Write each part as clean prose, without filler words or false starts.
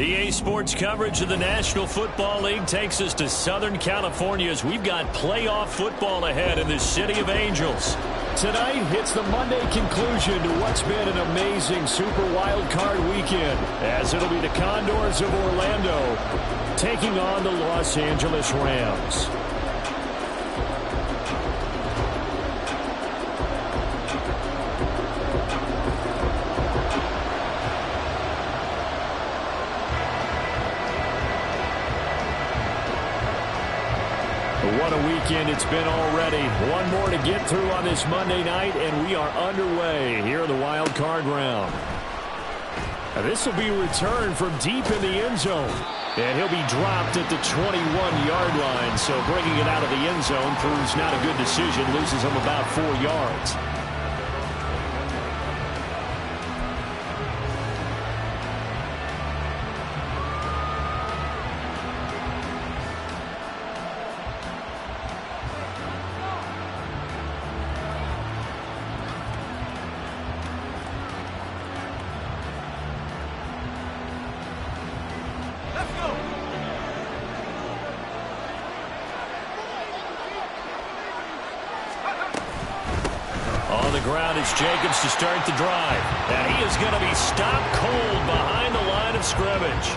EA Sports coverage of the National Football League takes us to Southern California as we've got playoff football ahead in the City of Angels. Tonight, it's the Monday conclusion to what's been an amazing Super Wildcard weekend, as it'll be the Condors of Orlando taking on the Los Angeles Rams. What a weekend it's been already. One more to get through on this Monday night, and we are underway here in the wild card round. Now, this will be returned from deep in the end zone, and he'll be dropped at the 21-yard line. So bringing it out of the end zone proves not a good decision, loses him about 4 yards. On the ground is Jacobs to start the drive. And he is going to be stopped cold behind the line of scrimmage.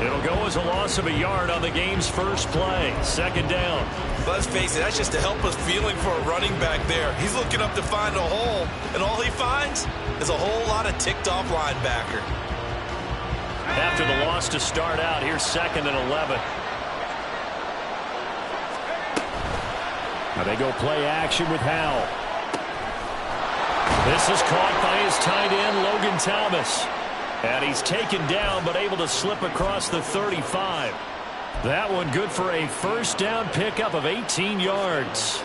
It'll go as a loss of a yard on the game's first play. Second down. Let's face it, that's just a helpless feeling for a running back there. He's looking up to find a hole, and all he finds is a whole lot of ticked-off linebacker. After the loss to start out, here's 2nd and 11. Now they go play action with Howell. This is caught by his tight end, Logan Thomas. And he's taken down, but able to slip across the 35. That one good for a first down pickup of 18 yards.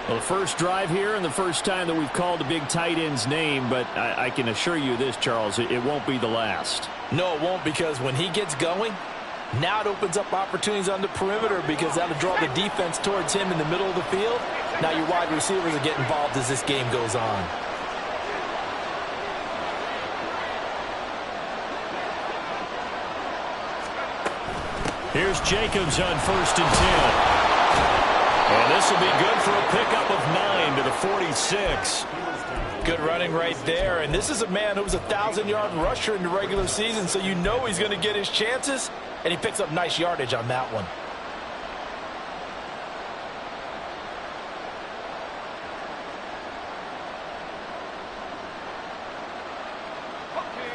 Well, the first drive here and the first time that we've called a big tight end's name, but I can assure you this, Charles, it won't be the last. No, it won't, because when he gets going, now it opens up opportunities on the perimeter because that'll draw the defense towards him in the middle of the field. Now your wide receivers will get involved as this game goes on. Here's Jacobs on 1st and 10. And this will be good for a pickup of 9 to the 46. Good running right there. And this is a man who was a 1,000-yard rusher in the regular season, so you know he's going to get his chances. And he picks up nice yardage on that one.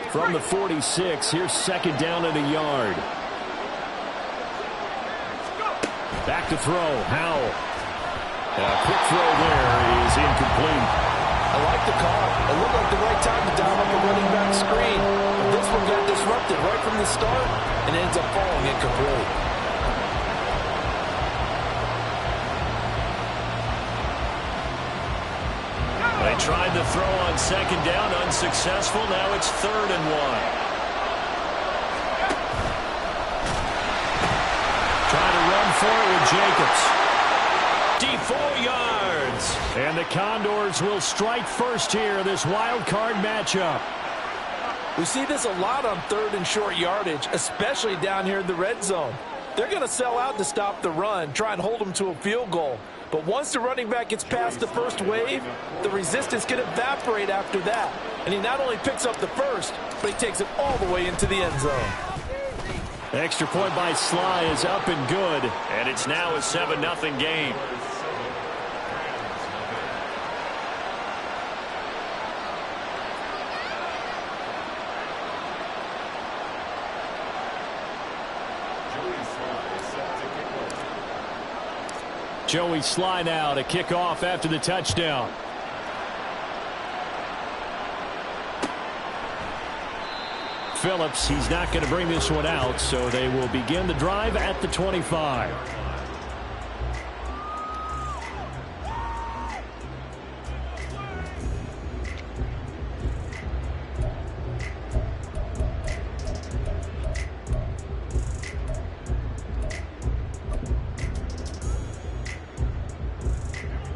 From the 46, here's 2nd down and a yard. Back to throw, Howell. A quick throw there is incomplete. I like the call. It looked like the right time to dial up the running back screen. But this one got disrupted right from the start and ends up falling incomplete. They tried to throw on 2nd down, unsuccessful. Now it's 3rd and 1. Trying to run for it with Jacobs. Deep 4 yards. And the Condors will strike first here, this wild card matchup. We see this a lot on 3rd and short yardage, especially down here in the red zone. They're going to sell out to stop the run, try and hold them to a field goal. But once the running back gets past the first wave, the resistance can evaporate after that. And he not only picks up the first, but he takes it all the way into the end zone. Extra point by Sly is up and good. And it's now a 7-0 game. Joey Sly now to kick off after the touchdown. Phillips, he's not going to bring this one out, so they will begin the drive at the 25.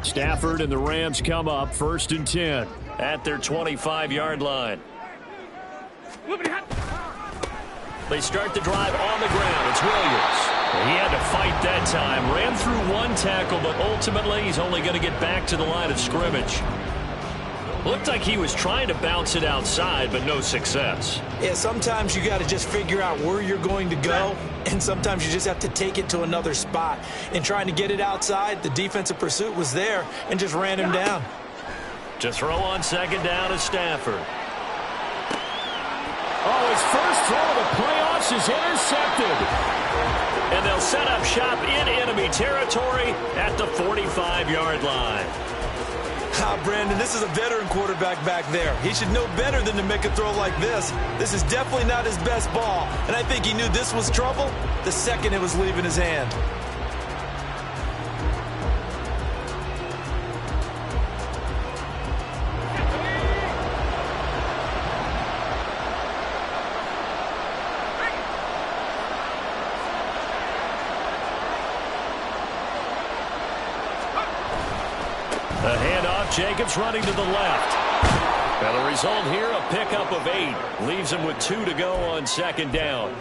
Stafford and the Rams come up 1st and 10 at their 25-yard line. They start the drive on the ground. It's Williams. He had to fight that time. Ran through one tackle, but ultimately he's only going to get back to the line of scrimmage. Looked like he was trying to bounce it outside, but no success. Yeah, sometimes you got to just figure out where you're going to go, and sometimes you just have to take it to another spot. In trying to get it outside, the defensive pursuit was there and just ran him down. To throw on second down is Stafford. Oh, his first throw of the playoffs is intercepted. And they'll set up shop in enemy territory at the 45-yard line. Brandon, this is a veteran quarterback back there. He should know better than to make a throw like this. This is definitely not his best ball, and I think he knew this was trouble the second it was leaving his hand. The handoff, Jacobs running to the left. And the result here, a pickup of 8. Leaves him with 2 to go on second down.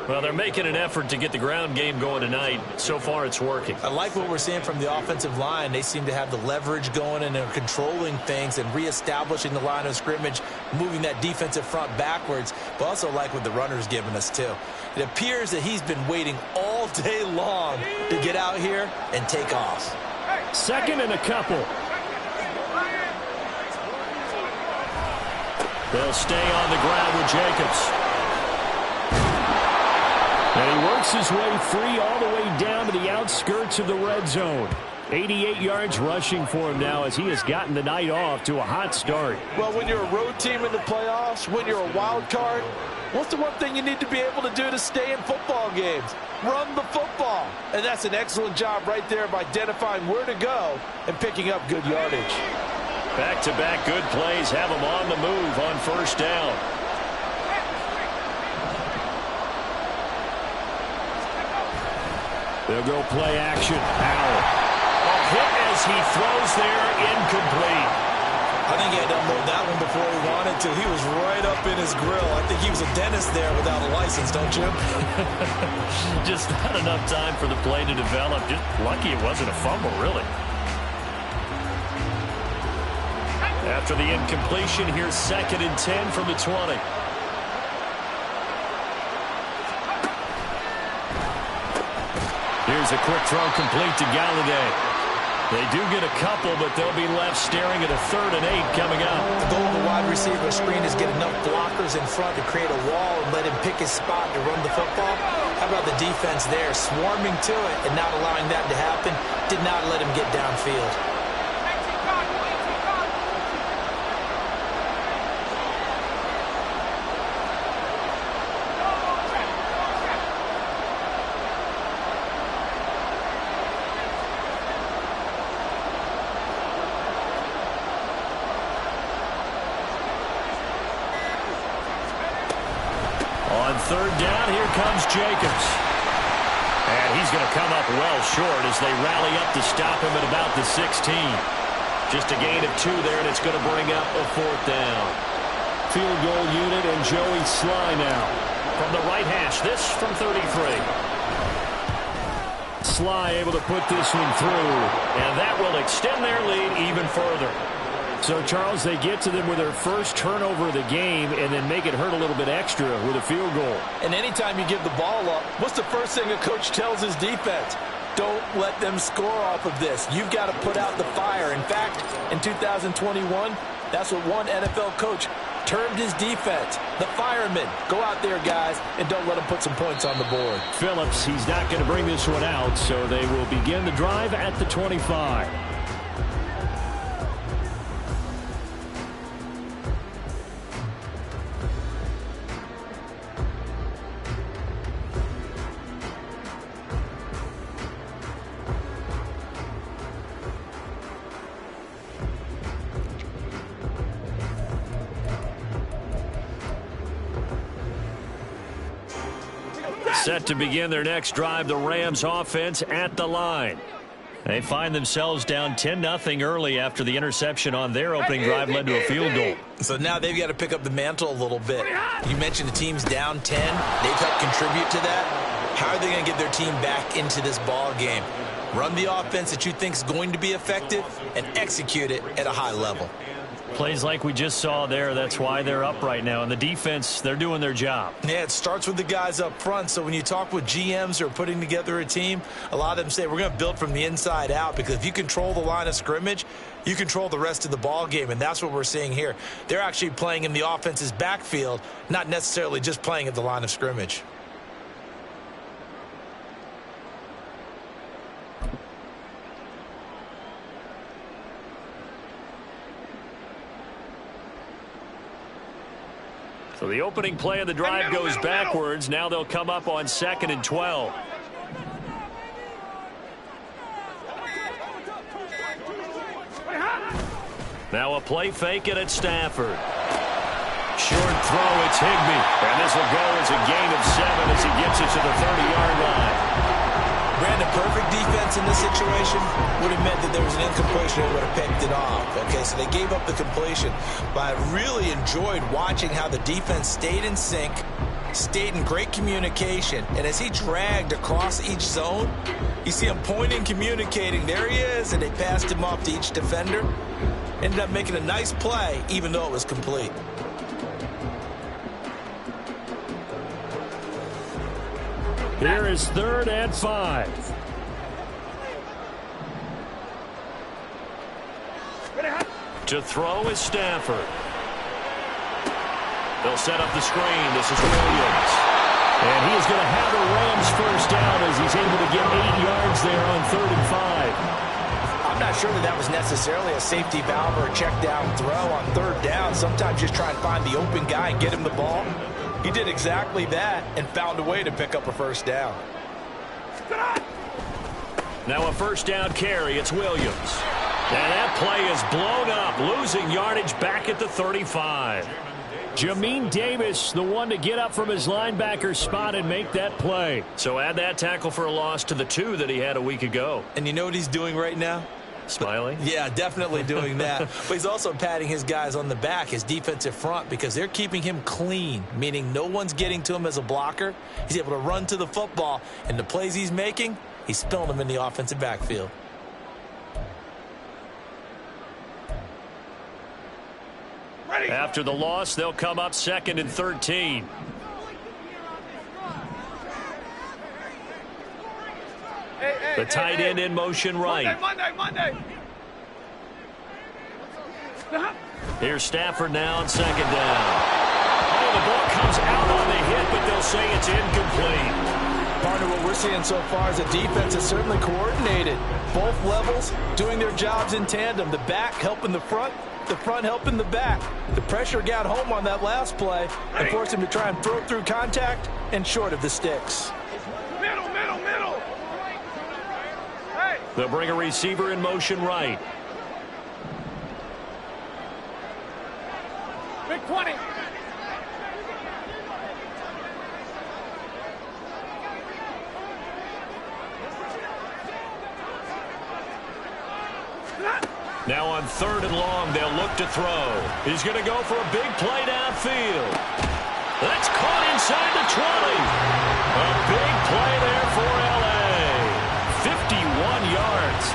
Well, they're making an effort to get the ground game going tonight. So far, it's working. I like what we're seeing from the offensive line. They seem to have the leverage going, and they're controlling things and reestablishing the line of scrimmage, moving that defensive front backwards. But also like what the runner's giving us, too. It appears that he's been waiting all day long to get out here and take off. Second and a couple. They'll stay on the ground with Jacobs. And he works his way free all the way down to the outskirts of the red zone. 88 yards rushing for him now as he has gotten the night off to a hot start. Well, when you're a road team in the playoffs, when you're a wild card, what's the one thing you need to be able to do to stay in football games? Run the football. And that's an excellent job right there of identifying where to go and picking up good yardage. Back-to-back good plays have him on the move on first down. They'll go play action. Howell. A hit as he throws there, incomplete. I think he had to unload that one before he wanted to. He was right up in his grill. I think he was a dentist there without a license, don't you? Just not enough time for the play to develop. Just lucky it wasn't a fumble, really. After the incompletion, here's 2nd and 10 from the 20. Here's a quick throw complete to Galladay. They do get a couple, but they'll be left staring at a 3rd and 8 coming up. The goal of a wide receiver screen is get enough blockers in front to create a wall and let him pick his spot to run the football. How about the defense there, swarming to it and not allowing that to happen? Did not let him get downfield. On 3rd down, here comes Jacobs. And he's going to come up well short as they rally up to stop him at about the 16. Just a gain of 2 there, and it's going to bring up a 4th down. Field goal unit and Joey Sly now. From the right hash, this from 33. Sly able to put this one through. And that will extend their lead even further. So, Charles, they get to them with their first turnover of the game and then make it hurt a little bit extra with a field goal. And anytime you give the ball up, what's the first thing a coach tells his defense? Don't let them score off of this. You've got to put out the fire. In fact, in 2021, that's what one NFL coach termed his defense. The firemen. Go out there, guys, and don't let them put some points on the board. Phillips, he's not going to bring this one out, so they will begin the drive at the 25. Set to begin their next drive, the Rams offense at the line. They find themselves down 10-0 early after the interception on their opening drive led to a field goal. So now they've got to pick up the mantle a little bit. You mentioned the team's down 10. They've helped contribute to that. How are they going to get their team back into this ball game? Run the offense that you think is going to be effective and execute it at a high level. Plays like we just saw there, that's why they're up right now. And the defense, they're doing their job. Yeah, it starts with the guys up front. So when you talk with GMs who are putting together a team, a lot of them say we're going to build from the inside out, because if you control the line of scrimmage, you control the rest of the ball game, and that's what we're seeing here. They're actually playing in the offense's backfield, not necessarily just playing at the line of scrimmage. So the opening play of the drive goes backwards. Now they'll come up on 2nd and 12. Now a play fake it at Stafford. Short throw, it's Higbee. And this will go as a gain of 7 as he gets it to the 30-yard line. Brandon, perfect defense in this situation would have meant that there was an incompletion and would have picked it off. Okay, so they gave up the completion. But I really enjoyed watching how the defense stayed in sync, stayed in great communication. And as he dragged across each zone, you see him pointing, communicating. There he is, and they passed him off to each defender. Ended up making a nice play, even though it was complete. Here is 3rd and 5. To throw is Stafford. They'll set up the screen. This is Williams. And he is going to have a Rams first down as he's able to get 8 yards there on 3rd and 5. I'm not sure that was necessarily a safety valve or a check down throw on 3rd down. Sometimes just try and find the open guy and get him the ball. He did exactly that and found a way to pick up a first down. Now a first down carry. It's Williams. And that play is blown up, losing yardage back at the 35. Jamin Davis, the one to get up from his linebacker spot and make that play. So add that tackle for a loss to the 2 that he had a week ago. And you know what he's doing right now? Smiling? Yeah, definitely doing that. But he's also patting his guys on the back, his defensive front, because they're keeping him clean, meaning no one's getting to him as a blocker. He's able to run to the football, and the plays he's making, he's spilling them in the offensive backfield. After the loss, they'll come up 2nd and 13. The tight end in motion right. Monday. Here's Stafford now on 2nd down. Oh, the ball comes out on the hit, but they'll say it's incomplete. Part of what we're seeing so far is the defense is certainly coordinated. Both levels doing their jobs in tandem. The back helping the front helping the back. The pressure got home on that last play and forced him to try and throw through contact and short of the sticks. Middle. Hey. They'll bring a receiver in motion right. Big 20. Now on 3rd and long, they'll look to throw. He's going to go for a big play downfield. That's caught inside the 20. A big play there for L.A. 51 yards.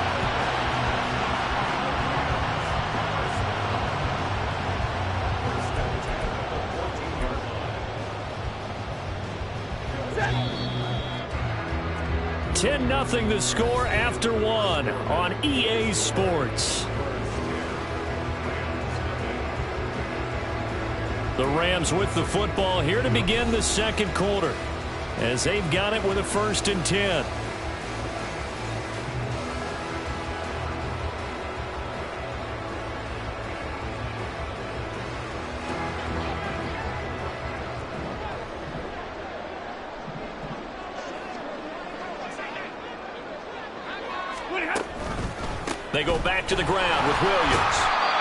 $10-0 the score after 1 on EA Sports. The Rams with the football here to begin the 2nd quarter as they've got it with a 1st and 10. They go back to the ground with Williams.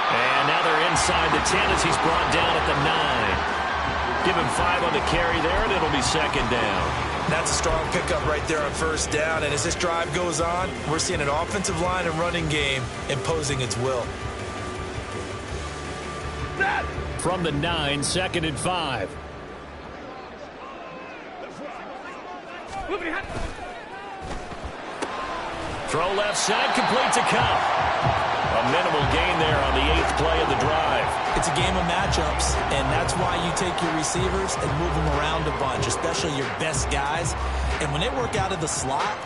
And now they're inside the 10 as he's brought down at the 9. Give him 5 on the carry there, and it'll be 2nd down. That's a strong pickup right there on first down. And as this drive goes on, we're seeing an offensive line and running game imposing its will. From the 9, 2nd and 5. Throw left side, complete to Cup. A minimal gain there on the 8th play of the drive. It's a game of matchups, and that's why you take your receivers and move them around a bunch, especially your best guys. And when they work out of the slot,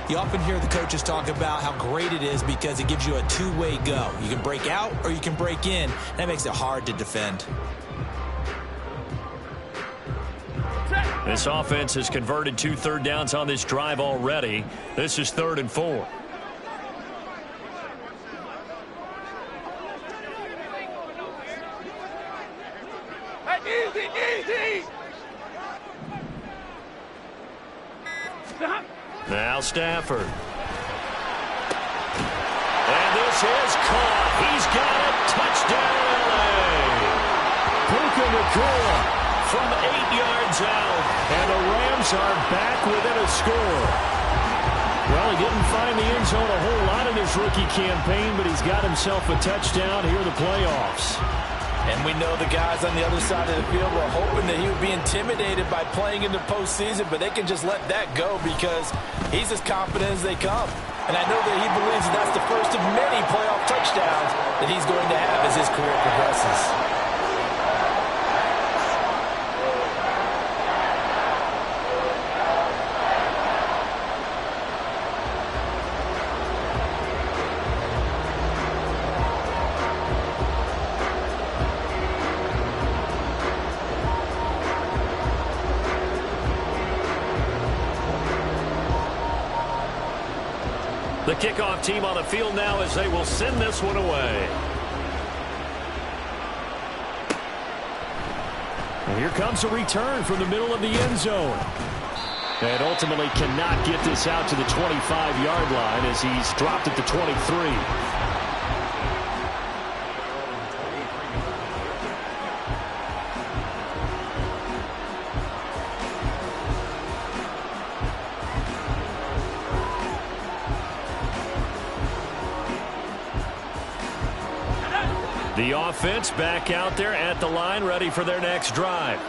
you often hear the coaches talk about how great it is because it gives you a two-way go. You can break out or you can break in. That makes it hard to defend. This offense has converted 2 third downs on this drive already. This is 3rd and 4. Easy. Now Stafford. And this is caught. He's got it. Touchdown, L.A. Puka Nacua From 8 yards out. and the Rams are back within a score. Well, he didn't find the end zone a whole lot in his rookie campaign, but he's got himself a touchdown here in the playoffs. And we know the guys on the other side of the field were hoping that he would be intimidated by playing in the postseason, but they can just let that go because he's as confident as they come. And I know that he believes that that's the first of many playoff touchdowns that he's going to have as his career progresses. The kickoff team on the field now as they will send this one away. And here comes a return from the middle of the end zone. And ultimately cannot get this out to the 25-yard line as he's dropped at the 23. The offense back out there at the line, ready for their next drive.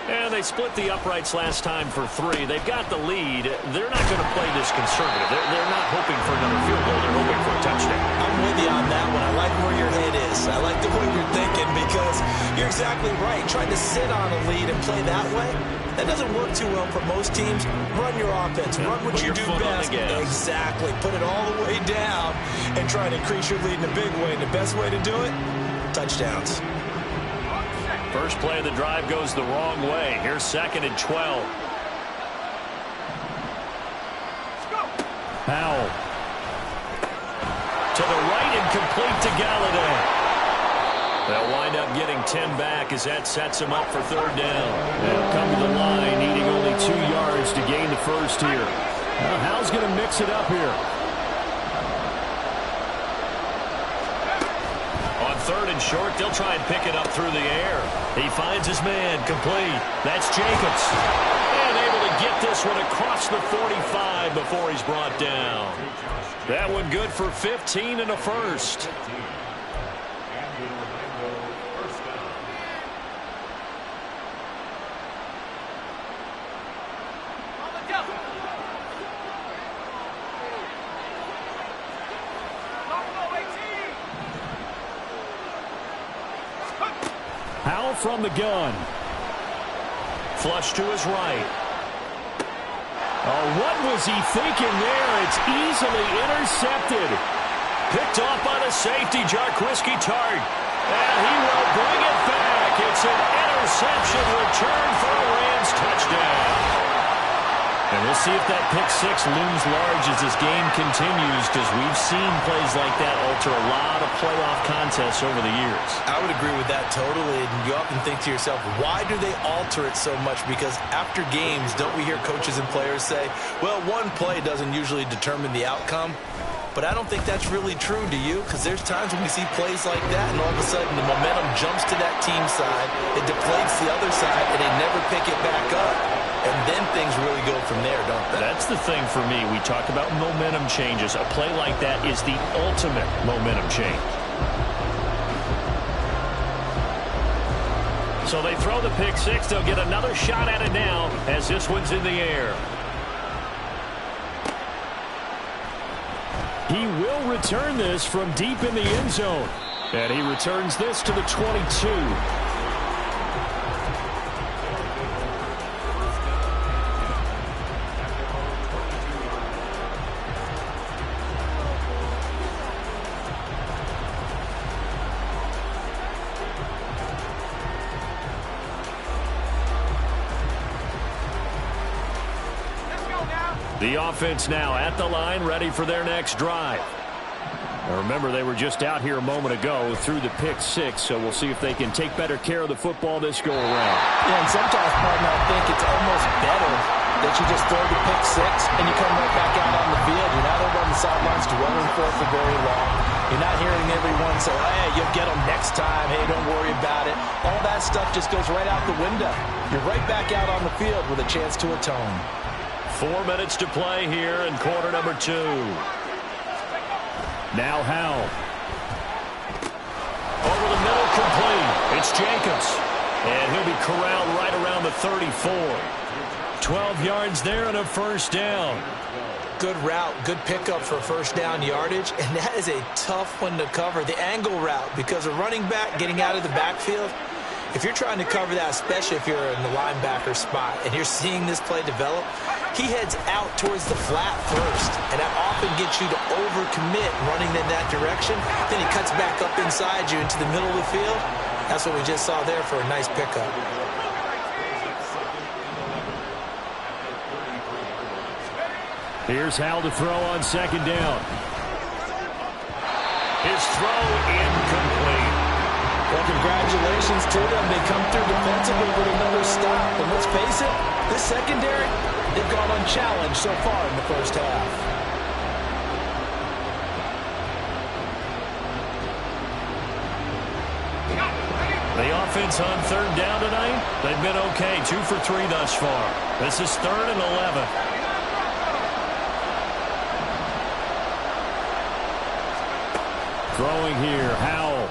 And they split the uprights last time for 3. They've got the lead. They're not going to play this conservative. They're not hoping for another field goal. They're hoping for a touchdown. I'm with you on that one. I like where your head is. I like the way you're thinking because you're exactly right. Trying to sit on a lead and play that way, that doesn't work too well for most teams. Run your offense. Run what you do best. Exactly. Put it all the way down and try to increase your lead in a big way. And the best way to do it, touchdowns. First play of the drive goes the wrong way. Here's 2nd and 12. Powell. To the right and complete to Galladay. They'll wind up getting 10 back as that sets him up for 3rd down. They'll come to the line needing only 2 yards to gain the first here. Now, Howell's going to mix it up here. 3rd and short, they'll try and pick it up through the air. He finds his man, complete. That's Jacobs. And able to get this one across the 45 before he's brought down. That one good for 15 and a first. Powell from the gun. Flush to his right. Oh, what was he thinking there? It's easily intercepted. Picked off by the safety, Jarquiski Tart. And he will bring it back. It's an interception return for a Rams touchdown. And we'll see if that pick 6 looms large as this game continues, because we've seen plays like that alter a lot of playoff contests over the years. I would agree with that totally. And you often think to yourself, why do they alter it so much? Because after games, don't we hear coaches and players say, well, one play doesn't usually determine the outcome? But I don't think that's really true, do you? Because there's times when we see plays like that, and all of a sudden the momentum jumps to that team side, it deflates the other side, and they never pick it back up. and then things really go from there, don't they? That's the thing for me. We talk about momentum changes. A play like that is the ultimate momentum change. So they throw the pick six. They'll get another shot at it now as this one's in the air. He will return this from deep in the end zone. And he returns this to the 22. The offense now at the line, ready for their next drive. Now remember, they were just out here a moment ago through the pick six, so we'll see if they can take better care of the football this go-around. Yeah, and sometimes, partner, I think it's almost better that you just throw the pick six and you come right back out on the field. You're not over on the sidelines dwelling for it for very long. You're not hearing everyone say, hey, you'll get them next time. Hey, don't worry about it. All that stuff just goes right out the window. You're right back out on the field with a chance to atone. 4 minutes to play here in quarter number 2. Now Howell. Over the middle, complete. It's Jacobs. And he'll be corralled right around the 34. 12 yards there and a first down. Good route, good pickup for first down yardage, and that is a tough one to cover. The angle route, because a running back getting out of the backfield, if you're trying to cover that, especially if you're in the linebacker spot and you're seeing this play develop, he heads out towards the flat first, and that often gets you to overcommit running in that direction. Then he cuts back up inside you into the middle of the field. That's what we just saw there for a nice pickup. Here's Howell to throw on second down. His throw incomplete. Well, congratulations to them. They come through defensively with another stop. And let's face it, this secondary, they've gone unchallenged so far in the first half. The offense on third down tonight, they've been okay. 2 for 3 thus far. This is 3rd and 11. Throwing here, Howell.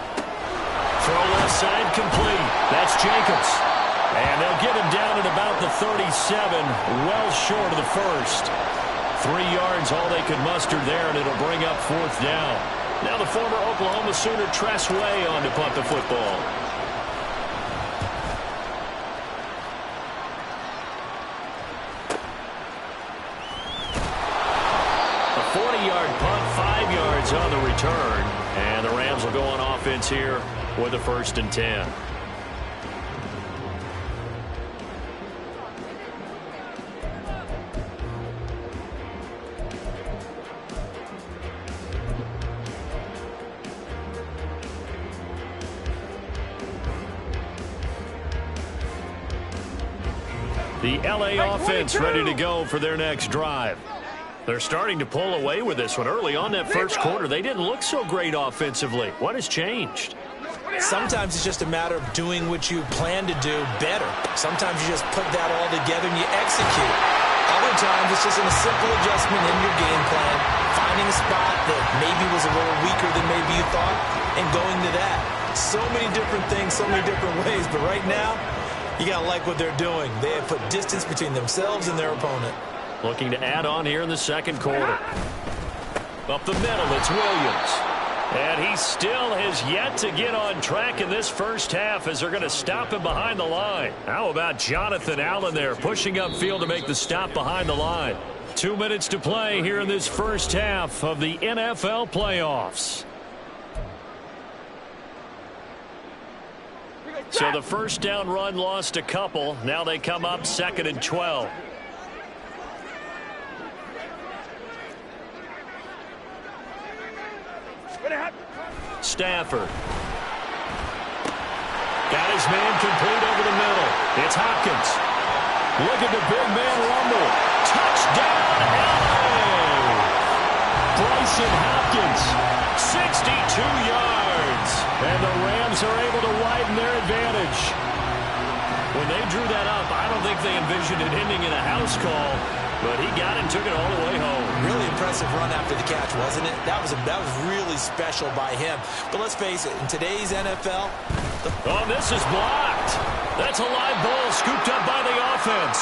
Throw left side complete. That's Jacobs. And they'll get him down at about the 37, well short of the first. 3 yards, all they could muster there, and it'll bring up 4th down. Now the former Oklahoma Sooner Tress Way on to punt the football. A 40-yard punt, 5 yards on the return. And the Rams will go on offense here with a 1st and 10. The LA offense ready to go for their next drive. They're starting to pull away with this one. Early on that first quarter, they didn't look so great offensively. What has changed? Sometimes it's just a matter of doing what you plan to do better. Sometimes you just put that all together and you execute. Other times it's just a simple adjustment in your game plan, finding a spot that maybe was a little weaker than maybe you thought, and going to that. So many different things, so many different ways, but right now, you got to like what they're doing. They have put distance between themselves and their opponent. Looking to add on here in the second quarter. Up the middle, it's Williams. And he still has yet to get on track in this first half as they're going to stop him behind the line. How about Jonathan Allen there pushing upfield to make the stop behind the line? 2 minutes to play here in this first half of the NFL playoffs. So the first down run lost a couple. Now they come up 2nd and 12. Stafford. Got his man complete over the middle. It's Hopkins. Look at the big man rumble. Touchdown, LA! Bryson Hopkins, 62 yards. And the Rams are able to widen their advantage. When they drew that up, I don't think they envisioned it ending in a house call, but he got it and took it all the way home. Really impressive run after the catch, wasn't it? That was really special by him. But let's face it, in today's NFL... Oh, this is blocked. That's a live ball scooped up by the offense.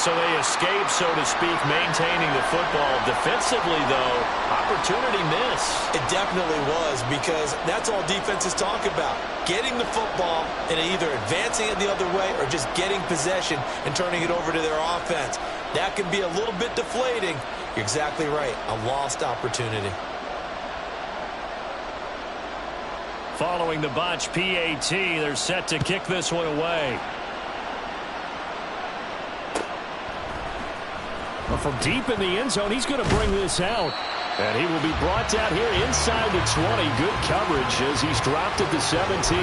So they escape, so to speak, maintaining the football. Defensively, though, opportunity miss. It definitely was, because that's all defenses talk about. Getting the football and either advancing it the other way or just getting possession and turning it over to their offense. That can be a little bit deflating. You're exactly right. A lost opportunity. Following the botch PAT, they're set to kick this one away. Well, from deep in the end zone, he's going to bring this out. And he will be brought down here inside the 20. Good coverage as he's dropped at the 17.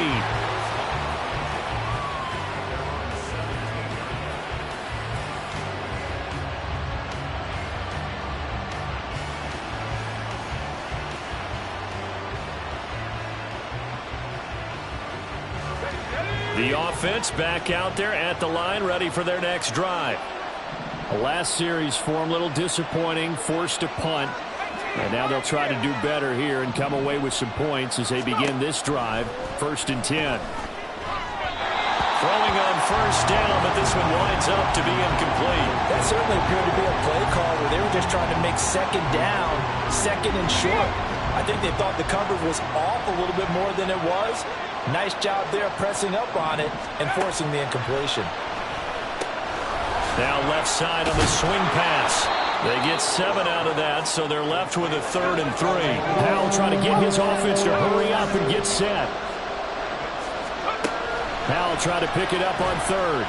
The offense back out there at the line, ready for their next drive. The last series for him, a little disappointing, forced to punt. And now they'll try to do better here and come away with some points as they begin this drive. 1st and 10. Throwing on first down, but this one winds up to be incomplete. That certainly appeared to be a play call where they were just trying to make second down, second and short. I think they thought the coverage was off a little bit more than it was. Nice job there pressing up on it and forcing the incompletion. Now left side on the swing pass. They get 7 out of that, so they're left with a 3rd and 3. Powell trying to get his offense to hurry up and get set. Powell trying to pick it up on 3rd.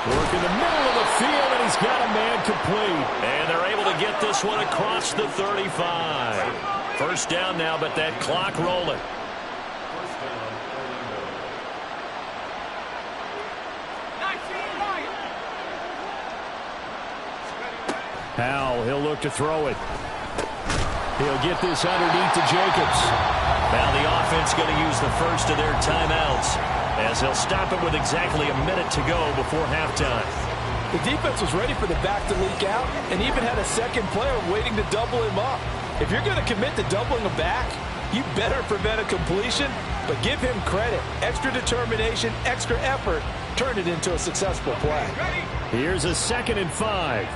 Work in the middle of the field, and he's got a man complete. And they're able to get this one across the 35. First down now, but that clock rolling. Powell, he'll look to throw it. He'll get this underneath to Jacobs. Now the offense going to use the first of their timeouts as they'll stop it with exactly a minute to go before halftime. The defense was ready for the back to leak out and even had a second player waiting to double him up. If you're going to commit to doubling a back, you better prevent a completion, but give him credit. Extra determination, extra effort, turned it into a successful play. Here's a 2nd and 5.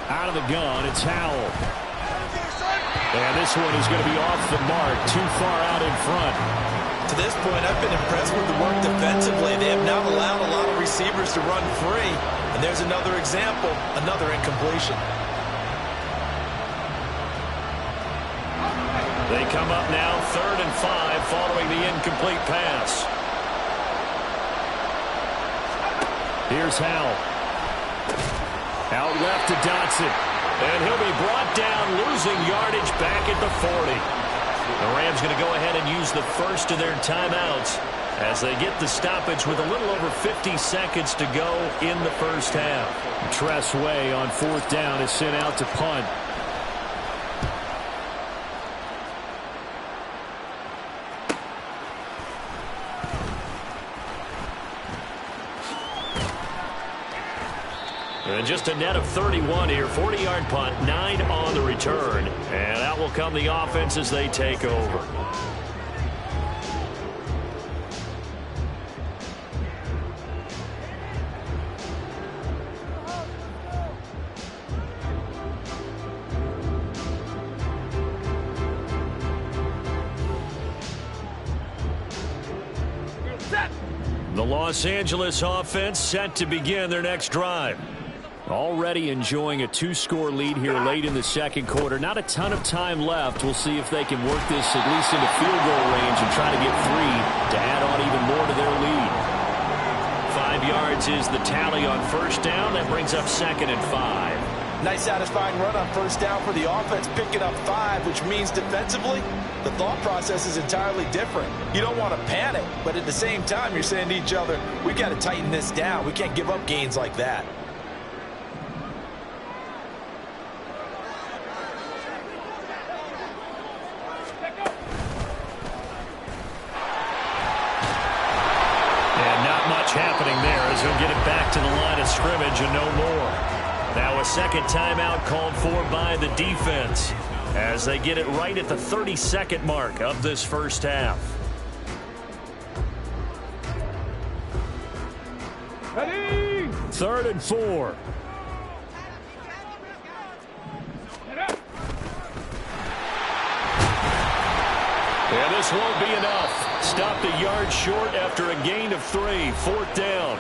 Out of the gun, it's Howell. And this one is going to be off the mark, too far out in front. To this point, I've been impressed with the work defensively. They have not allowed a lot of receivers to run free. And there's another example, another incompletion. They come up now, 3rd and 5, following the incomplete pass. Here's Howell. Out left to Dotson. And he'll be brought down, losing yardage back at the 40. The Rams going to go ahead and use the first of their timeouts as they get the stoppage with a little over 50 seconds to go in the first half. Tress Way on 4th down is sent out to punt. And just a net of 31 here. 40-yard punt, 9 on the return. And out will come the offense as they take over. The Los Angeles offense set to begin their next drive. Already enjoying a 2-score lead here late in the second quarter. Not a ton of time left. We'll see if they can work this at least into field goal range and try to get 3 to add on even more to their lead. 5 yards is the tally on first down. That brings up 2nd and 5. Nice satisfying run on first down for the offense, picking up 5, which means defensively, the thought process is entirely different. You don't want to panic, but at the same time, you're saying to each other, we got to tighten this down. We can't give up gains like that. as he'll get it back to the line of scrimmage and no more. Now a second timeout called for by the defense as they get it right at the 30-second mark of this first half. Ready? 3rd and 4. And this won't be enough. Stopped a yard short after a gain of 3. 4th down.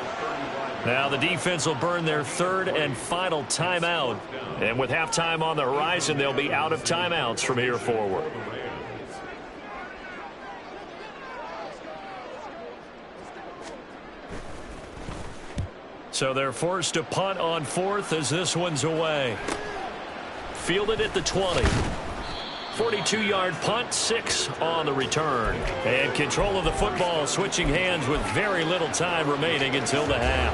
Now the defense will burn their 3rd and final timeout. And with halftime on the horizon, they'll be out of timeouts from here forward. So they're forced to punt on 4th as this one's away. Fielded at the 20. 42-yard punt, 6 on the return. And control of the football switching hands with very little time remaining until the half.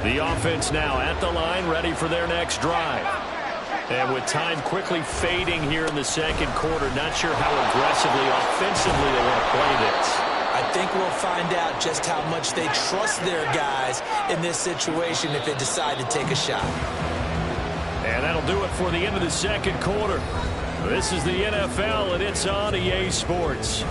The offense now at the line, ready for their next drive. And with time quickly fading here in the second quarter, not sure how aggressively, offensively they want to play this. I think we'll find out just how much they trust their guys in this situation if they decide to take a shot. And that'll do it for the end of the second quarter. This is the NFL, and it's on EA Sports.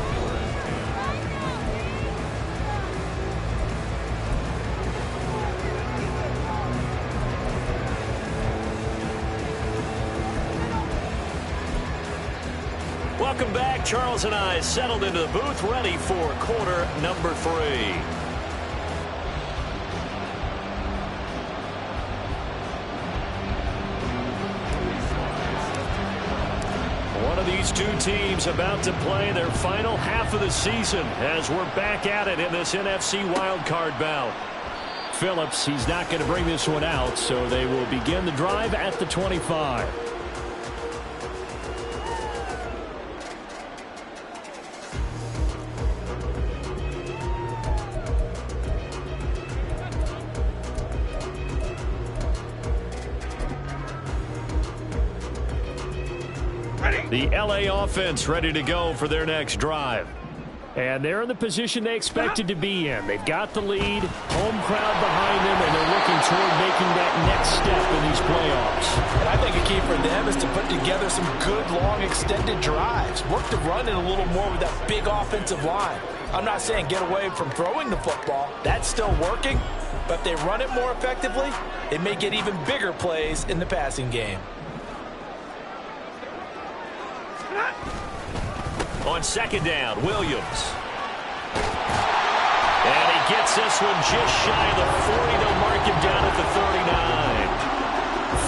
Welcome back. Charles and I settled into the booth, ready for quarter number 3. One of these two teams about to play their final half of the season as we're back at it in this NFC wildcard bout. Phillips, he's not going to bring this one out, so they will begin the drive at the 25. The LA offense ready to go for their next drive. And they're in the position they expected to be in. They've got the lead, home crowd behind them, and they're looking toward making that next step in these playoffs. And I think a key for them is to put together some good, long, extended drives. Work the run in a little more with that big offensive line. I'm not saying get away from throwing the football. That's still working. But if they run it more effectively, they may get even bigger plays in the passing game. On second down, Williams. And he gets this one just shy of the 40. They'll mark him down at the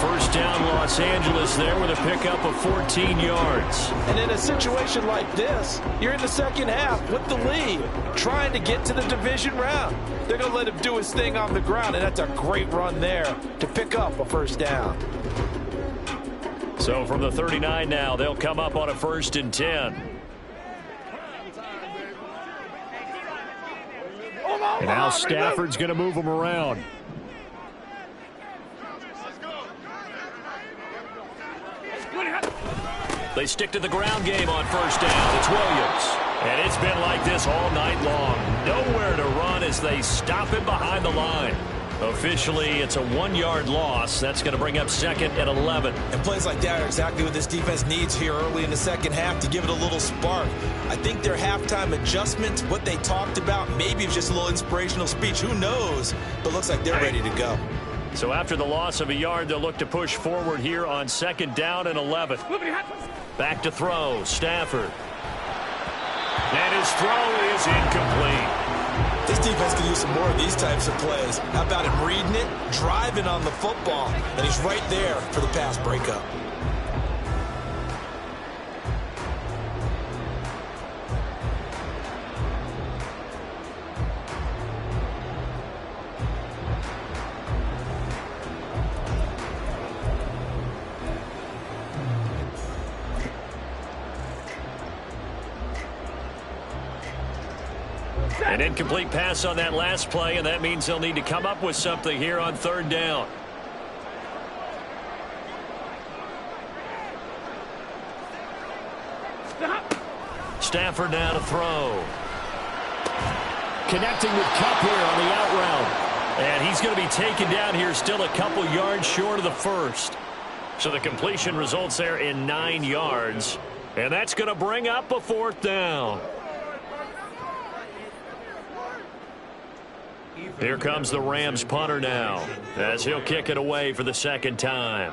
39. First down, Los Angeles there with a pickup of 14 yards. And in a situation like this, you're in the second half with the lead, trying to get to the division round. They're going to let him do his thing on the ground, and that's a great run there to pick up a first down. So from the 39 now, they'll come up on a 1st and 10. And now Stafford's going to move them around. They stick to the ground game on 1st down. It's Williams. And it's been like this all night long. Nowhere to run as they stop him behind the line. Officially, it's a 1-yard loss. That's going to bring up 2nd and 11. And plays like that are exactly what this defense needs here early in the second half to give it a little spark. I think their halftime adjustment, what they talked about, maybe it's just a little inspirational speech. Who knows? But looks like they're ready to go. So after the loss of a yard, they'll look to push forward here on 2nd down and 11. Back to throw, Stafford. And his throw is incomplete. This defense can use some more of these types of plays. How about him reading it, driving on the football, and he's right there for the pass breakup. An incomplete pass on that last play, and that means they'll need to come up with something here on 3rd down. Stafford now to throw. Connecting with Kupp here on the out route. And he's going to be taken down here, still a couple yards short of the first. So the completion results there in 9 yards. And that's going to bring up a 4th down. Here comes the Rams punter now, as he'll kick it away for the 2nd time.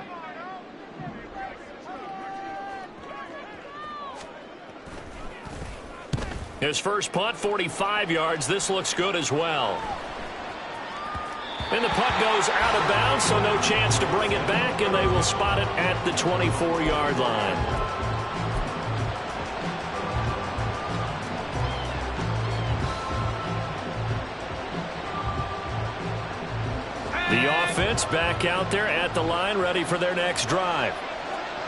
His first punt, 45 yards. This looks good as well. And the punt goes out of bounds, so no chance to bring it back, and they will spot it at the 24-yard line. The offense back out there at the line, ready for their next drive.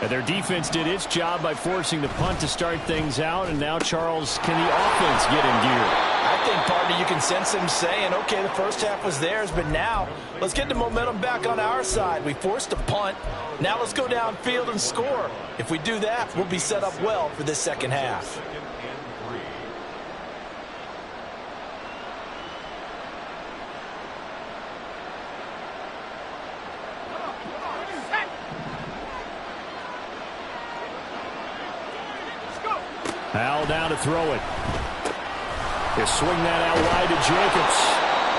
And their defense did its job by forcing the punt to start things out, and now, Charles, can the offense get in gear? I think, partner, you can sense him saying, okay, the first half was theirs, but now let's get the momentum back on our side. We forced a punt. Now let's go downfield and score. If we do that, we'll be set up well for this second half. Howell down to throw it. He'll swing that out wide to Jacobs.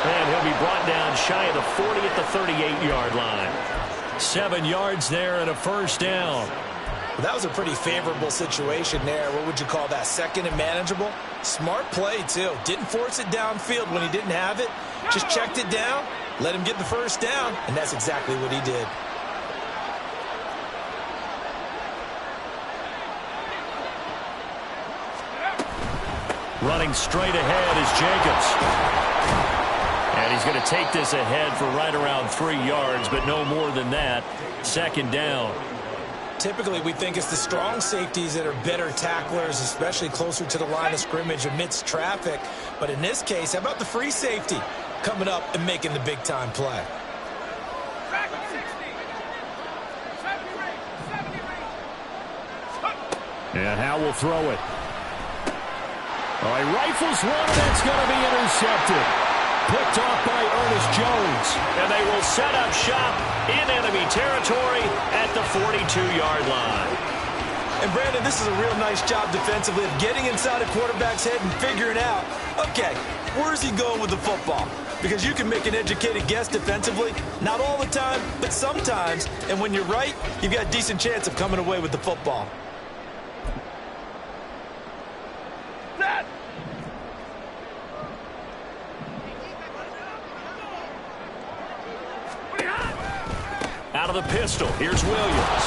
And he'll be brought down shy of the 40 at the 38-yard line. 7 yards there and a first down. Well, that was a pretty favorable situation there. What would you call that? Second and manageable? Smart play, too. Didn't force it downfield when he didn't have it. Just checked it down, let him get the first down, and that's exactly what he did. Running straight ahead is Jacobs. And he's going to take this ahead for right around 3 yards, but no more than that. 2nd down. Typically, we think it's the strong safeties that are better tacklers, especially closer to the line of scrimmage amidst traffic. But in this case, how about the free safety coming up and making the big-time play? And Howell will throw it. Oh, he rifles one, and that's going to be intercepted. Picked off by Ernest Jones. And they will set up shop in enemy territory at the 42-yard line. And, Brandon, this is a real nice job defensively of getting inside a quarterback's head and figuring out, okay, where's he going with the football? Because you can make an educated guess defensively, not all the time, but sometimes. And when you're right, you've got a decent chance of coming away with the football. Out of the pistol, here's Williams.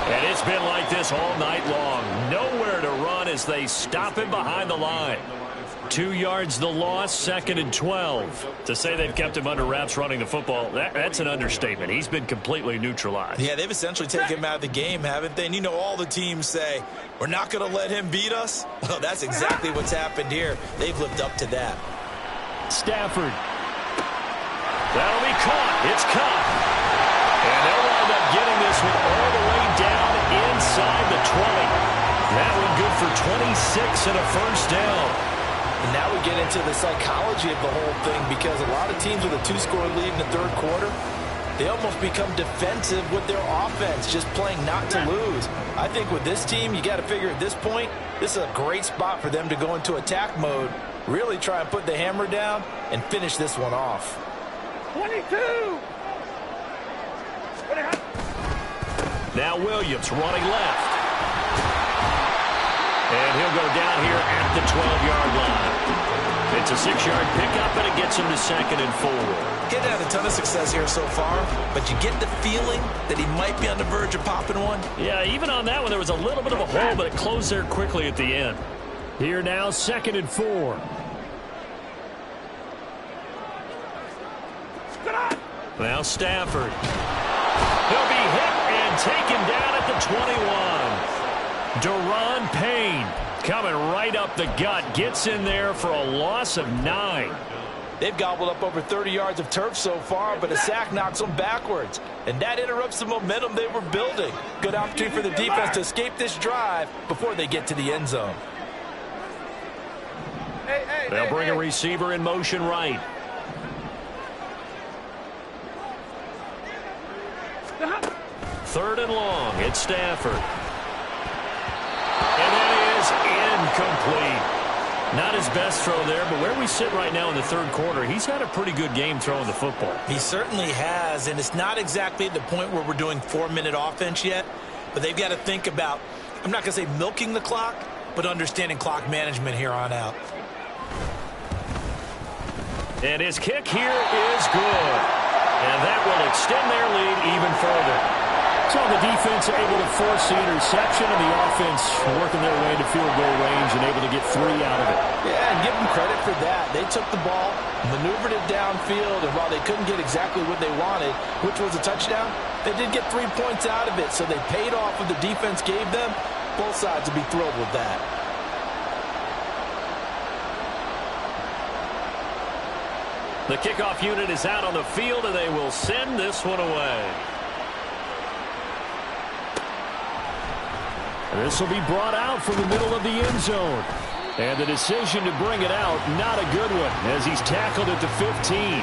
And it's been like this all night long. Nowhere to run as they stop him behind the line. 2 yards the loss, 2nd and 12. To say they've kept him under wraps running the football, that's an understatement. He's been completely neutralized. Yeah, they've essentially taken him out of the game, haven't they? And you know, all the teams say, we're not going to let him beat us. Well, that's exactly what's happened here. They've lived up to that. Stafford. That'll be caught. It's caught. And they'll wind up getting this one all the way down inside the 20. That one good for 26 and a first down. And now we get into the psychology of the whole thing, because a lot of teams with a 2-score lead in the 3rd quarter, they almost become defensive with their offense, just playing not to lose. I think with this team, you got to figure at this point, this is a great spot for them to go into attack mode, really try and put the hammer down and finish this one off. 22! Now Williams running left. And he'll go down here at the 12-yard line. It's a 6-yard pickup, and it gets him to 2nd and 4. He hasn't had a ton of success here so far, but you get the feeling that he might be on the verge of popping one. Yeah, even on that one, there was a little bit of a hole, but it closed there quickly at the end. Here now, 2nd and 4. Now Stafford. He'll be hit and taken down at the 21. Daron Payne coming right up the gut. Gets in there for a loss of 9. They've gobbled up over 30 yards of turf so far, but a sack knocks them backwards. And that interrupts the momentum they were building. Good opportunity for the defense to escape this drive before they get to the end zone. They'll bring a receiver in motion right. Third and long. It's Stafford. And that is incomplete. Not his best throw there, but where we sit right now in the third quarter, he's had a pretty good game throwing the football. He certainly has, and it's not exactly at the point where we're doing 4-minute offense yet, but they've got to think about, I'm not going to say milking the clock, but understanding clock management here on out. And his kick here is good. And that will extend their lead even further. So the defense able to force the interception, and the offense working their way to field goal range and able to get 3 out of it. Yeah, and give them credit for that. They took the ball, maneuvered it downfield, and while they couldn't get exactly what they wanted, which was a touchdown, they did get 3 points out of it, so they paid off what the defense gave them. Both sides would be thrilled with that. The kickoff unit is out on the field, and they will send this one away. This will be brought out from the middle of the end zone. And the decision to bring it out, not a good one, as he's tackled at the 15.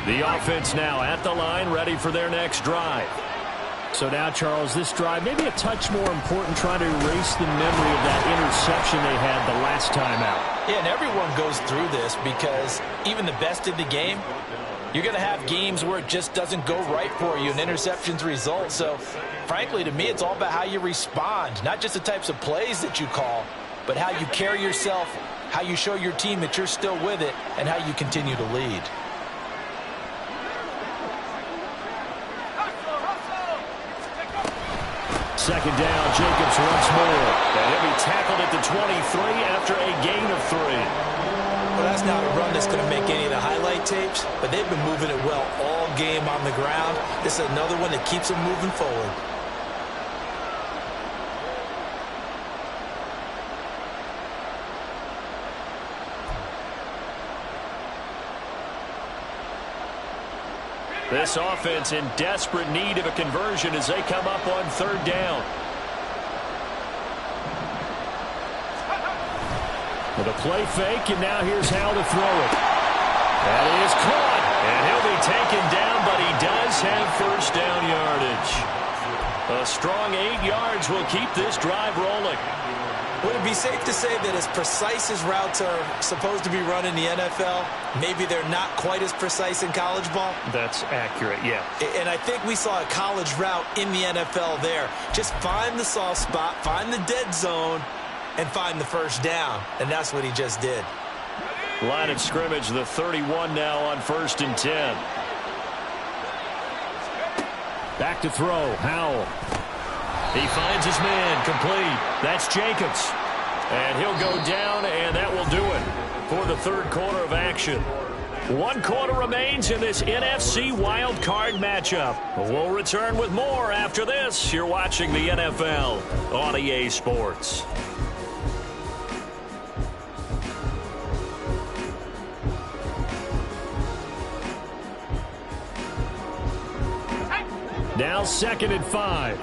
The offense now at the line, ready for their next drive. So now, Charles, this drive maybe a touch more important, trying to erase the memory of that interception they had the last time out. Yeah, and everyone goes through this because even the best in the game, you're going to have games where it just doesn't go right for you and interceptions result. So, frankly, to me, it's all about how you respond, not just the types of plays that you call, but how you carry yourself, how you show your team that you're still with it, and how you continue to lead. Second down, Jacobs once more. And he'll be tackled at the 23 after a gain of 3. Well, that's not a run that's going to make any of the highlight tapes, but they've been moving it well all game on the ground. This is another one that keeps them moving forward. This offense in desperate need of a conversion as they come up on third down. With a play fake, and now here's how to throw it. That is caught, and he'll be taken down, but he does have first down yardage. A strong 8 yards will keep this drive rolling. Would it be safe to say that as precise as routes are supposed to be run in the NFL, maybe they're not quite as precise in college ball? That's accurate, yeah. And I think we saw a college route in the NFL there. Just find the soft spot, find the dead zone, and find the first down. And that's what he just did. Line of scrimmage, the 31 now on 1st and 10. Back to throw, Howell. He finds his man, complete. That's Jacobs. And he'll go down, and that will do it for the third quarter of action. 1 quarter remains in this NFC Wildcard matchup. We'll return with more after this. You're watching the NFL on EA Sports. Now 2nd and 5.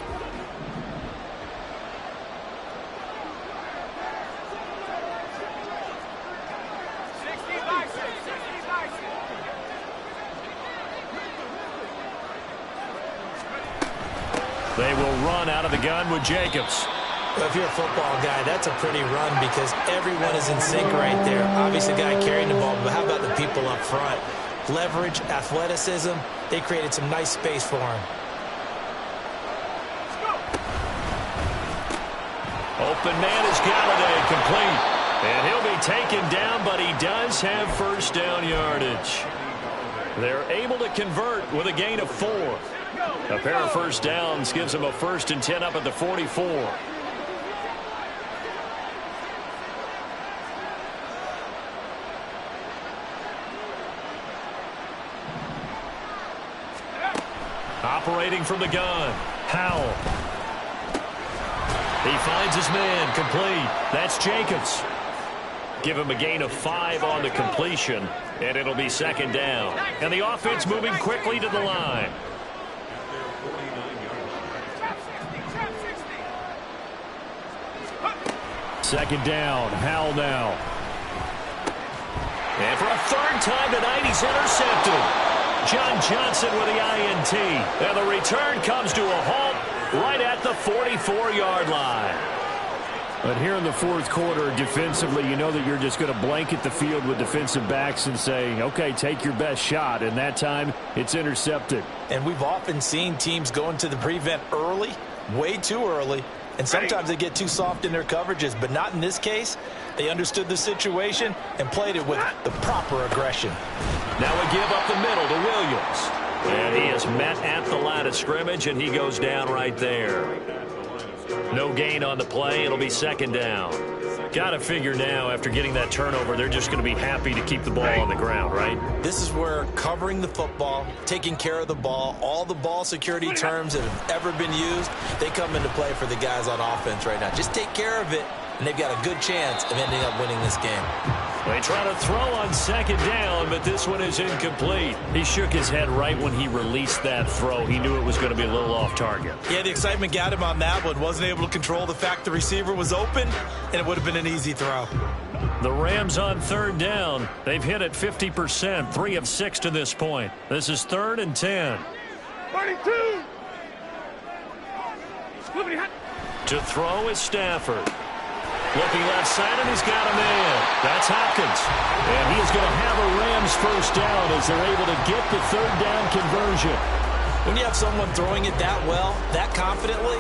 They will run out of the gun with Jacobs. Well, if you're a football guy, that's a pretty run because everyone is in sync right there. Obviously, the guy carrying the ball, but how about the people up front? Leverage, athleticism, they created some nice space for him. Open man is Galladay, complete. And he'll be taken down, but he does have first down yardage. They're able to convert with a gain of 4. A pair of first downs gives him a 1st and 10 up at the 44. Operating from the gun, Howell. He finds his man, complete. That's Jacobs. Give him a gain of 5 on the completion, and it'll be second down. And the offense moving quickly to the line. Second down, Howell now. And for a third time tonight, he's intercepted. John Johnson with the INT. And the return comes to a halt right at the 44-yard line. But here in the fourth quarter, defensively, you know that you're just going to blanket the field with defensive backs and say, okay, take your best shot. And that time, it's intercepted. And we've often seen teams go into the prevent early, way too early. And sometimes they get too soft in their coverages, but not in this case. They understood the situation and played it with the proper aggression. Now we give up the middle to Williams. And he is met at the line of scrimmage, and he goes down right there. No gain on the play. It'll be second down. Got to figure now, after getting that turnover, they're just going to be happy to keep the ball on the ground, right? This is where covering the football, taking care of the ball, all the ball security terms that have ever been used, they come into play for the guys on offense right now. Just take care of it, and they've got a good chance of ending up winning this game. They try to throw on second down, but this one is incomplete. He shook his head right when he released that throw. He knew it was going to be a little off target. Yeah, the excitement got him on that one. Wasn't able to control the fact the receiver was open, and it would have been an easy throw. The Rams on third down. They've hit it 50%, 3 of 6 to this point. This is 3rd and 10. 32. To throw is Stafford. Looking left side, and he's got a man. That's Hopkins. And he is going to have a Rams first down as they're able to get the third down conversion. When you have someone throwing it that well, that confidently,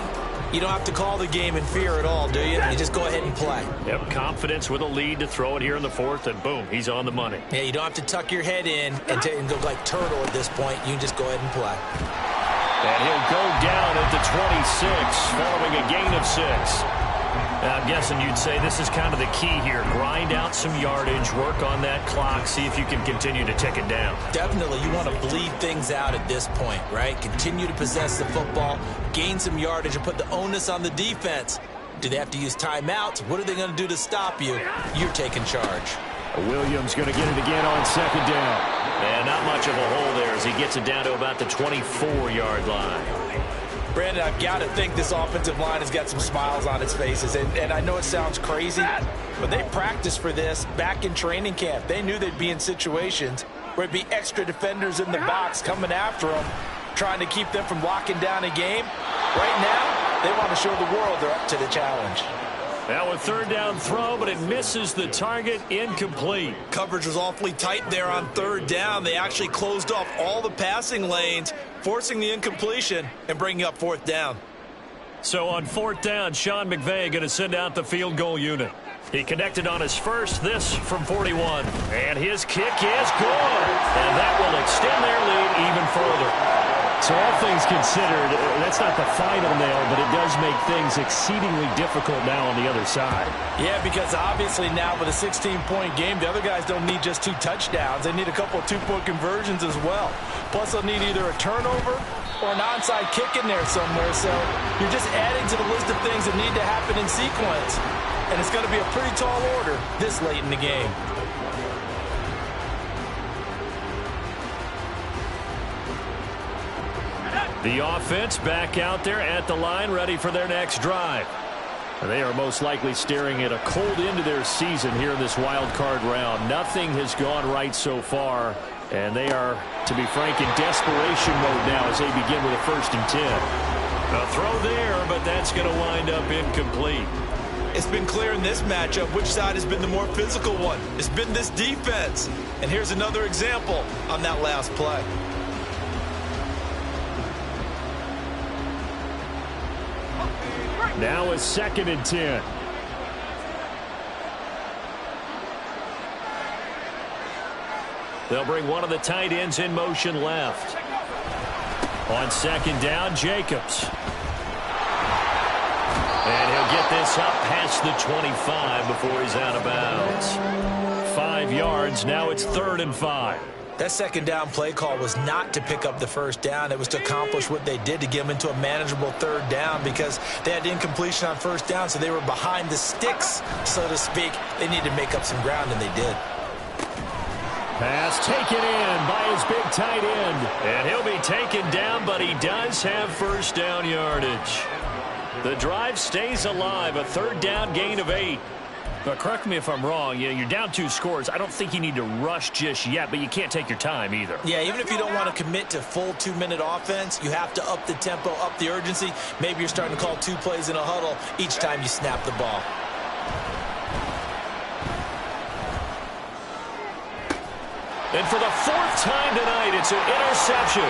you don't have to call the game in fear at all, do you? You just go ahead and play. Yep, confidence with a lead to throw it here in the fourth, and boom, he's on the money. Yeah, you don't have to tuck your head in and go like turtle at this point. You can just go ahead and play. And he'll go down at the 26, following a gain of 6. I'm guessing you'd say this is kind of the key here. Grind out some yardage, work on that clock, see if you can continue to tick it down. Definitely, you want to bleed things out at this point, right? Continue to possess the football, gain some yardage, and put the onus on the defense. Do they have to use timeouts? What are they going to do to stop you? You're taking charge. Williams going to get it again on second down. And not much of a hole there as he gets it down to about the 24-yard line. Brandon, I've got to think this offensive line has got some smiles on its faces. And I know it sounds crazy, but they practiced for this back in training camp. They knew they'd be in situations where it'd be extra defenders in the box coming after them, trying to keep them from locking down a game. Right now, they want to show the world they're up to the challenge. Now a third down throw, but it misses the target, incomplete. Coverage was awfully tight there on third down. They actually closed off all the passing lanes, forcing the incompletion and bringing up fourth down. So on fourth down, Sean McVay going to send out the field goal unit. He connected on his first, this from 41. And his kick is good. And that will extend their lead even further. So all things considered, that's not the final nail, but it does make things exceedingly difficult now on the other side. Yeah, because obviously now with a 16-point game, the other guys don't need just 2 touchdowns. They need a couple of 2-point conversions as well. Plus, they'll need either a turnover or an onside kick in there somewhere. So you're just adding to the list of things that need to happen in sequence. And it's going to be a pretty tall order this late in the game. The offense back out there at the line, ready for their next drive. They are most likely staring at a cold end to their season here in this wild card round. Nothing has gone right so far, and they are, to be frank, in desperation mode now as they begin with a 1st and 10. A throw there, but that's going to wind up incomplete. It's been clear in this matchup which side has been the more physical one. It's been this defense. And here's another example on that last play. Now a 2nd and 10. They'll bring one of the tight ends in motion left. On second down, Jacobs. And he'll get this up past the 25 before he's out of bounds. 5 yards. Now it's 3rd and 5. That second down play call was not to pick up the first down. It was to accomplish what they did, to get them into a manageable third down, because they had incompletion on first down, so they were behind the sticks, so to speak. They needed to make up some ground, and they did. Pass taken in by his big tight end. And he'll be taken down, but he does have first down yardage. The drive stays alive, a third down gain of 8. But correct me if I'm wrong, you're down 2 scores. I don't think you need to rush just yet, but you can't take your time either. Yeah, even if you don't want to commit to full 2-minute offense, you have to up the tempo, up the urgency. Maybe you're starting to call 2 plays in a huddle each time you snap the ball. And for the 4th time tonight, it's an interception.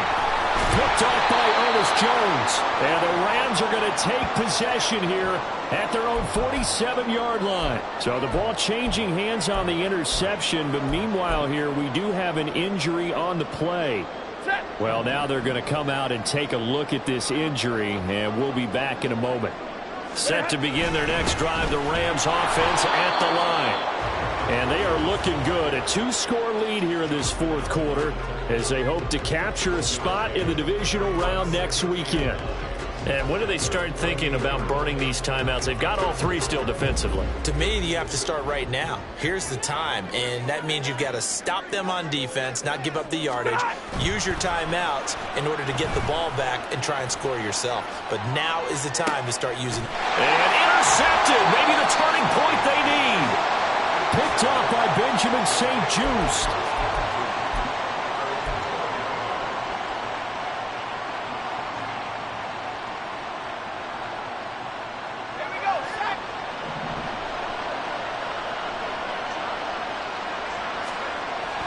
Picked off by Ernest Jones. And the Rams are going to take possession here at their own 47-yard line. So the ball changing hands on the interception, but meanwhile here we do have an injury on the play. Well, now they're going to come out and take a look at this injury, and we'll be back in a moment. Set to begin their next drive, the Rams offense at the line. And they are looking good. A 2-score lead here in this 4th quarter as they hope to capture a spot in the divisional round next weekend. And when do they start thinking about burning these timeouts? They've got all 3 still defensively. To me, you have to start right now. Here's the time, and that means you've got to stop them on defense, not give up the yardage, use your timeouts in order to get the ball back and try and score yourself. But now is the time to start using it. And intercepted, maybe the turning point they need. Picked off by Benjamin St. Just.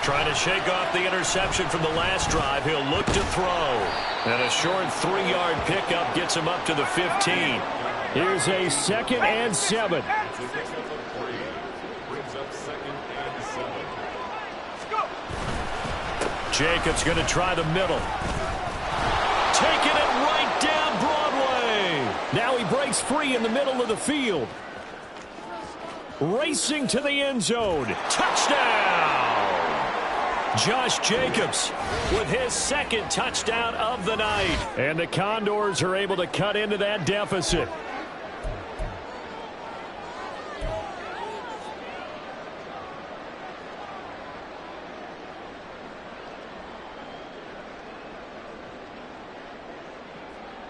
Trying to shake off the interception from the last drive. He'll look to throw. And a short 3-yard pickup gets him up to the 15. Here's a 2nd and 7. Jacobs going to try the middle. Taking it right down Broadway. Now he breaks free in the middle of the field. Racing to the end zone. Touchdown! Josh Jacobs with his 2nd touchdown of the night. And the Condors are able to cut into that deficit.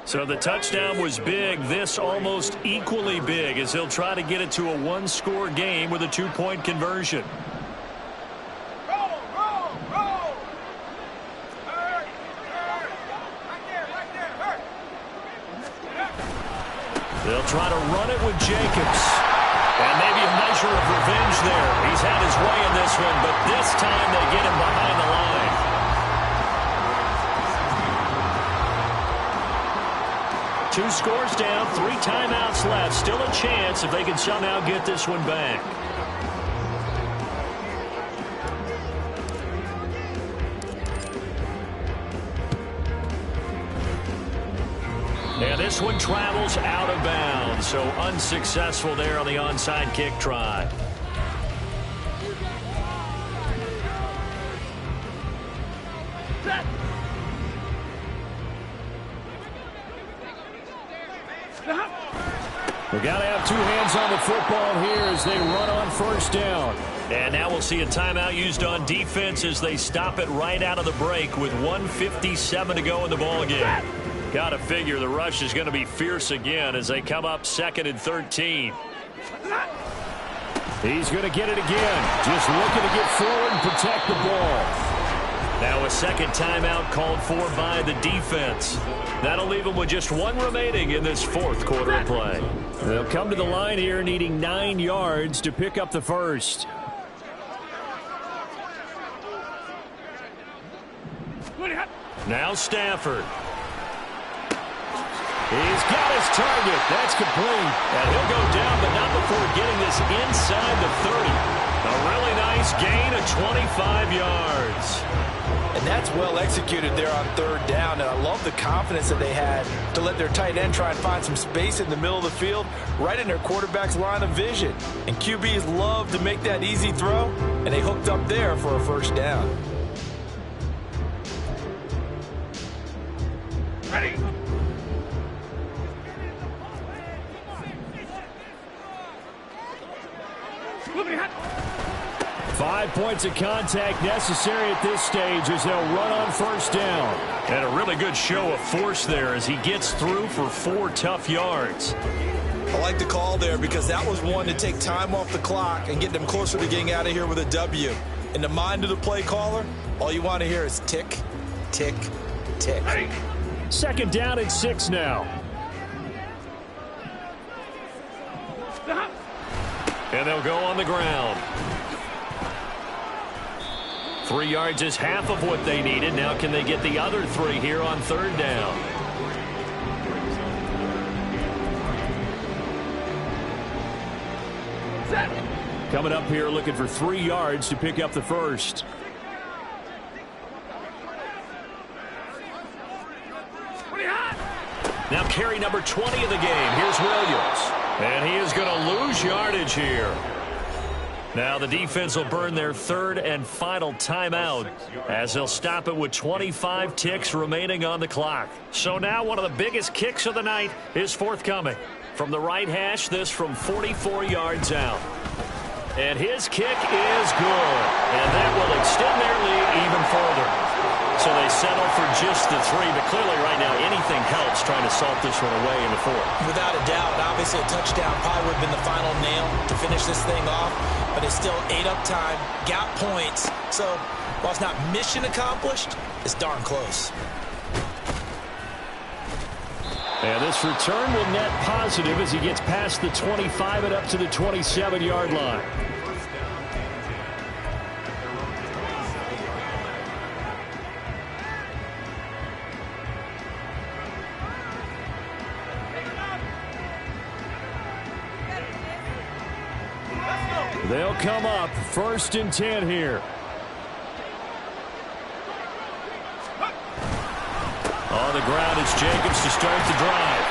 So the touchdown was big. This almost equally big as he'll try to get it to a 1-score game with a 2-point conversion. They'll try to run it with Jacobs. And maybe a measure of revenge there. He's had his way in this one, but this time they get him behind the line. 2 scores down, 3 timeouts left. Still a chance if they can somehow get this one back. And this one travels out of bounds, so unsuccessful there on the onside kick try. We got to have 2 hands on the football here as they run on first down. And now we'll see a timeout used on defense as they stop it right out of the break with 1:57 to go in the ballgame. Got to figure the rush is going to be fierce again as they come up 2nd and 13. He's going to get it again. Just looking to get forward and protect the ball. Now a 2nd timeout called for by the defense. That'll leave them with just 1 remaining in this 4th quarter of play. They'll come to the line here needing 9 yards to pick up the first. Now Stafford. He's got his target. That's complete. And he'll go down, but not before getting this inside the 30. A really nice gain of 25 yards. And that's well executed there on 3rd down. And I love the confidence that they had to let their tight end try and find some space in the middle of the field, right in their quarterback's line of vision. And QBs love to make that easy throw, and they hooked up there for a first down. 5 points of contact necessary at this stage as they'll run on first down. And a really good show of force there as he gets through for 4 tough yards. I like the call there because that was one to take time off the clock and get them closer to getting out of here with a W. In the mind of the play caller, all you want to hear is tick, tick, tick. Second down and 6 now. And they'll go on the ground. 3 yards is half of what they needed. Now can they get the other 3 here on third down? Coming up here looking for 3 yards to pick up the first. Now carry number 20 of the game. Here's Williams. And he is going to lose yardage here. Now the defense will burn their third and final timeout as they'll stop it with 25 ticks remaining on the clock. So now one of the biggest kicks of the night is forthcoming. From the right hash, this from 44 yards out. And his kick is good. And that will extend their lead even further. So they settle for just the 3, but clearly right now anything helps trying to salt this one away in the 4th. Without a doubt, obviously a touchdown probably would have been the final nail to finish this thing off, but it's still ate up time, got points. So while it's not mission accomplished, it's darn close. And this return will net positive as he gets past the 25 and up to the 27-yard line. They'll come up 1st and 10 here. On the ground, it's Jacobs to start the drive.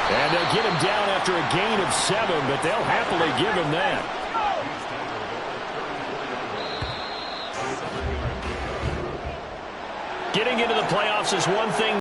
And they'll get him down after a gain of 7, but they'll happily give him that. Getting into the playoffs is one thing.